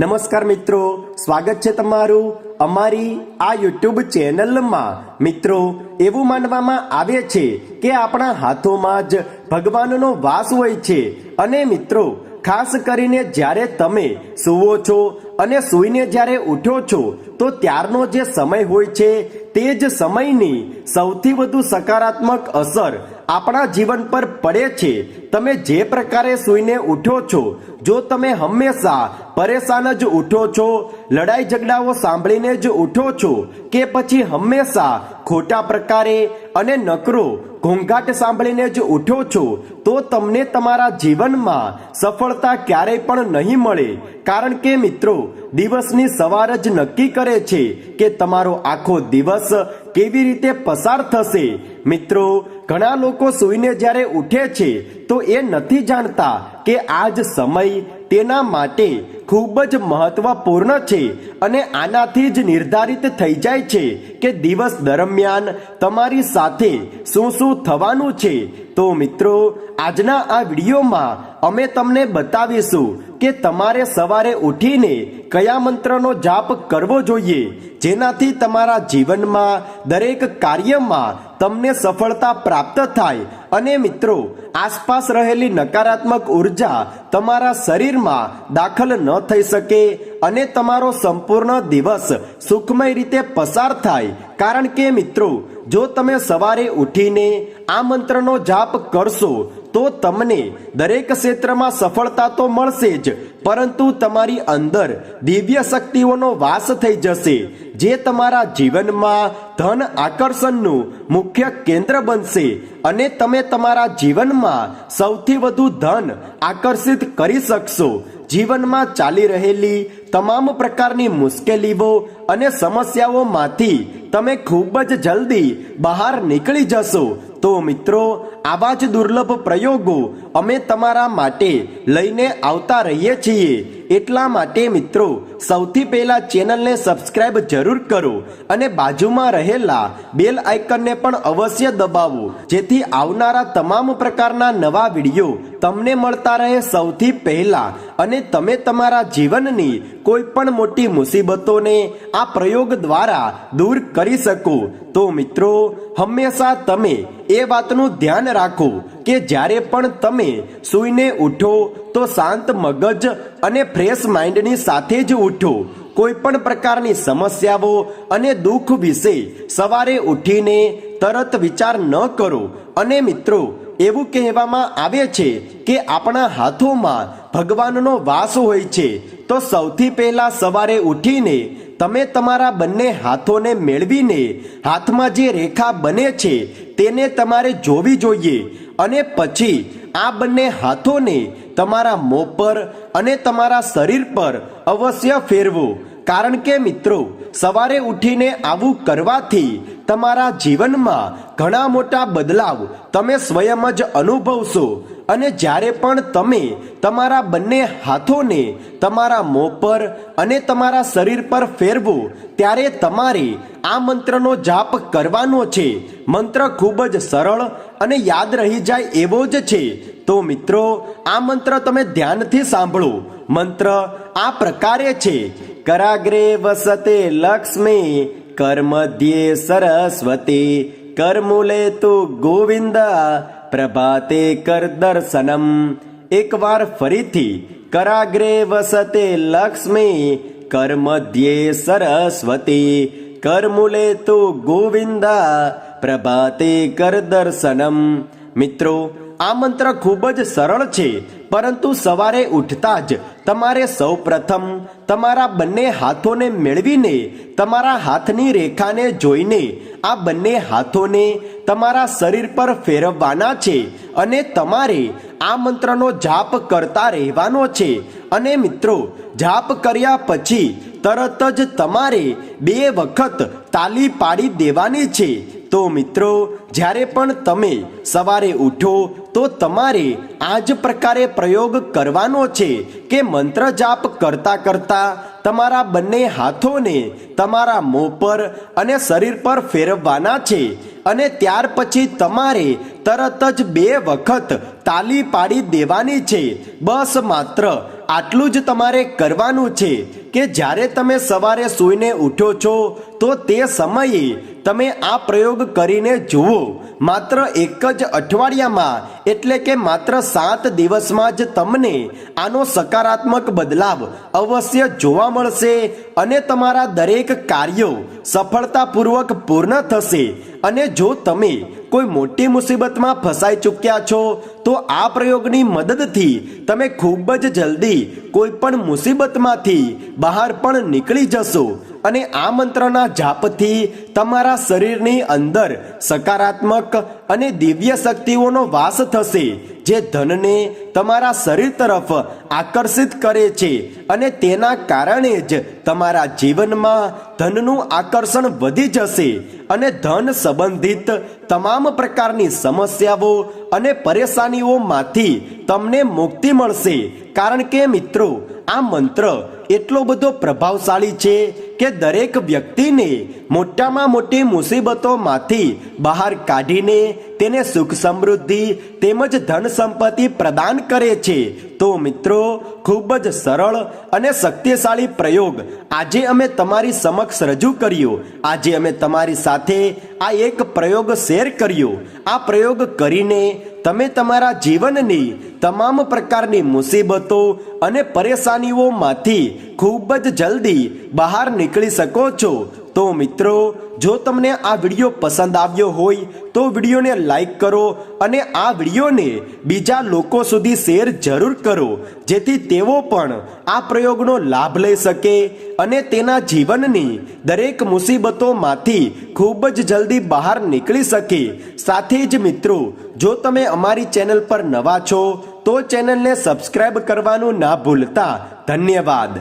નમસ્કાર મિત્રો, સ્વાગત છે તમારું અમારી આ યુટ્યુબ ચેનલમાં। મિત્રો, એવું માનવામાં આવે છે કે આપણા હાથોમાં જ ભગવાનનો વાસ હોય છે અને મિત્રો ખાસ કરીને જ્યારે તમે સૂવો છો અને સૂઈને જ્યારે ઉઠો છો તો ત્યારનો જે સમય હોય છે તે જ સમયની સૌથી વધુ સકારાત્મક અસર આપણા જીવન પર પડે છે। તમે જે પ્રકારે સૂઈને ઉઠો છો, જો તમે હંમેશા પરેશાન જ ઉઠો છો, લડાઈ ઝઘડાઓ સાંભળીને જ ઉઠો છો કે પછી હંમેશા ખોટા પ્રકારે અને નકરો ઘોંઘાટ સાંભળીને જ ઉઠો છો તો તમને તમારા જીવનમાં સફળતા ક્યારેય પણ નહીં મળે। કારણ કે મિત્રો, દિવસની સવાર જ નક્કી કરે છે કે તમારો આખો દિવસ કેવી રીતે પસાર થશે। મિત્રો, ઘણા લોકો સૂઈને જ્યારે ઉઠે છે તો એ નથી જાણતા કે આજ સમય તેના માટે ખૂબ જ મહત્વપૂર્ણ છે અને આનાથી જ નિર્ધારિત થઈ જાય છે કે દિવસ દરમિયાન તમારી સાથે શું શું થવાનું છે। તો મિત્રો, આજના આ વિડીયોમાં અમે તમને બતાવીશું કે તમારે સવારે ઉઠીને કયા મંત્રનો જાપ કરવો જોઈએ જેનાથી તમારા જીવનમાં દરેક કાર્યમાં તમને સફળતા પ્રાપ્ત થાય અને મિત્રો આસપાસ રહેલી નકારાત્મક ઉર્જા તમારા શરીરમાં દાખલ ન થઈ શકે અને તમારો સંપૂર્ણ દિવસ સુખમય રીતે પસાર થાય। કારણ કે મિત્રો, જો તમે સવારે ઉઠીને આ મંત્રનો જાપ કરશો તો તમને દરેક ક્ષેત્રમાં સફળતા તો મળશે જ, પરંતુ તમારી અંદર દિવ્ય શક્તિઓનો વાસ થઈ જશે જે તમારા જીવનમાં ધન આકર્ષણનું મુખ્ય કેન્દ્ર બનશે અને તમે તમારા જીવનમાં સૌથી વધુ ધન આકર્ષિત કરી શકશો। જીવનમાં ચાલી રહેલી તમામ પ્રકારની મુશ્કેલીઓ અને સમસ્યાઓમાંથી તમે ખૂબ જ જલ્દી બહાર નીકળી જશો। તો મિત્રો, આવા જ દુર્લભ પ્રયોગો અમે તમારા માટે લઈને આવતા રહીએ છીએ। એટલા માટે મિત્રો, સૌથી પહેલા ચેનલને સબસ્ક્રાઇબ જરૂર કરો અને બાજુમાં રહેલા બેલ આઇકનને પણ અવશ્ય દબાવો જેથી આવનારા તમામ પ્રકારના નવા વિડીયો તમને મળતા રહે સૌથી પહેલા અને તમે તમારા જીવનની કોઈ પણ મોટી મુસીબતોને આ પ્રયોગ દ્વારા દૂર કરી શકો। તો મિત્રો, હંમેશા તમે એ વાતનું ધ્યાન રાખો કે જ્યારે પણ તમે સૂઈને ઉઠો તો શાંત મગજ અને ફ્રેશ માઇન્ડની સાથે જ ઉઠો। કોઈ પણ પ્રકારની સમસ્યાઓ અને દુઃખ વિશે સવારે ઉઠીને તરત વિચાર ન કરો। અને મિત્રો, એવું કહેવામાં આવે છે કે આપણા હાથોમાં ભગવાનનો વાસ હોય છે, તો સૌથી પહેલા સવારે ઉઠીને તમે તમારા બંને હાથોને મેળવીને હાથમાં જે રેખા બને છે તેને તમારે જોવી જોઈએ અને પછી આ બંને હાથોને તમારા મોં પર અને તમારા શરીર પર અવશ્ય ફેરવો। કારણ કે મિત્રો, સવારે ઉઠીને આવું કરવાથી તમારા જીવનમાં ઘણા મોટા બદલાવ તમે સ્વયં જ અનુભવશો અને જ્યારે પણ તમે તમારા બંને હાથોને તમારા મોં પર અને તમારા શરીર પર ફેરવો ત્યારે તમારે આ મંત્રનો જાપ કરવાનો છે। મંત્ર ખૂબ જ સરળ અને યાદ રહી જાય એવો જ છે। તો મિત્રો, આ મંત્ર તમે ધ્યાનથી સાંભળો। મંત્ર આ પ્રકારે છે: कराग्रे वसते लक्ष्मी, करमध्ये सरस्वती, करमूले तु गोविंद, प्रभाते कर दर्शनम। एक વાર ફરીથી, कराग्रे वसते लक्ष्मी, करमध्ये सरस्वती, करमूले तु गोविंद, प्रभाते कर दर्शनम। મિત્રો, આ મંત્ર ખૂબ જ સરળ છે, પરંતુ સવારે ઉઠતા જ તમારે સૌ પ્રથમ તમારા બંને હાથોને મેળવીને તમારા હાથની રેખાને જોઈને આ બંને હાથોને તમારા શરીર પર ફેરવવાના છે અને તમારે આ મંત્રનો જાપ કરતા રહેવાનો છે। અને મિત્રો, જાપ કર્યા પછી તરત જ તમારે 2 વખત તાલી પાડી દેવાની છે। તો મિત્રો, જ્યારે પણ તમે સવારે ઉઠો તો તમારે આ જ પ્રકારે પ્રયોગ કરવાનો છે કે મંત્ર જાપ કરતા કરતા તમારા બંને હાથોને તમારા મોં પર અને શરીર પર ફેરવવાના છે અને ત્યાર પછી તમારે તરત જ 2 વખત તાલી પાડી દેવાની છે। બસ માત્ર આટલું જ તમારે કરવાનું છે કે જ્યારે તમે સવારે સૂઈને ઉઠો છો તો તે સમયે તમે આ પ્રયોગ કરીને જુઓ. માત્ર એક જ અઠવાડિયામાં એટલે કે માત્ર 7 દિવસમાં જ તમને આનો સકારાત્મક બદલાવ અવશ્ય જોવા મળશે અને તમારા દરેક કાર્યો સફળતાપૂર્વક પૂર્ણ થશે. અને જો તમે કોઈ મોટી મુસીબતમાં ફસાઈ ચૂક્યા છો તો આ પ્રયોગની મદદથી તમે ખૂબ જ જલ્દી કોઈ પણ મુસીબતમાંથી બહાર પણ નીકળી જશો. અને આ મંત્રના જાપથી તમારા શરીરની અંદર સકારાત્મક અને દિવ્ય શક્તિઓનો વાસ થશે જે ધનને તમારા શરીર તરફ આકર્ષિત કરે છે અને તેના કારણે જ તમારા જીવનમાં ધનનું આકર્ષણ વધી જશે અને ધન સંબંધિત તમામ પ્રકારની સમસ્યાઓ અને પરેશાનીઓમાંથી તમને મુક્તિ મળશે. કારણ કે મિત્રો, આ મંત્ર એટલો બધો પ્રભાવશાળી છે કે દરેક વ્યક્તિને મોટામાં મોટી મુસીબતોમાંથી બહાર કાઢીને તેને સુખ સમૃદ્ધિ તેમજ ધન સંપત્તિ પ્રદાન કરે છે. તો મિત્રો, ખૂબ જ સરળ અને શક્તિશાળી પ્રયોગ આજે અમે તમારી સમક્ષ રજૂ કર્યો. આજે અમે તમારી સાથે આ એક પ્રયોગ શેર કર્યો. આ પ્રયોગ કરીને તમે તમારા જીવનની તમામ પ્રકારની મુસીબતો અને પરેશાનીઓમાંથી ખૂબ જ જલ્દી બહાર નીકળી શકો છો. તો મિત્રો, જો તમને આ વિડીયો પસંદ આવ્યો હોય તો વિડીયોને લાઈક કરો અને આ વિડીયોને બીજા લોકો સુધી શેર જરૂર કરો જેથી તેઓ પણ આ પ્રયોગનો લાભ લઈ શકે અને તેના જીવનની દરેક મુસીબતોમાંથી ખૂબ જ જલ્દી બહાર નીકળી શકે. સાથે જ મિત્રો, જો તમે અમારી ચેનલ પર નવા છો તો ચેનલને સબસ્ક્રાઇબ કરવાનું ના ભૂલતા. ધન્યવાદ.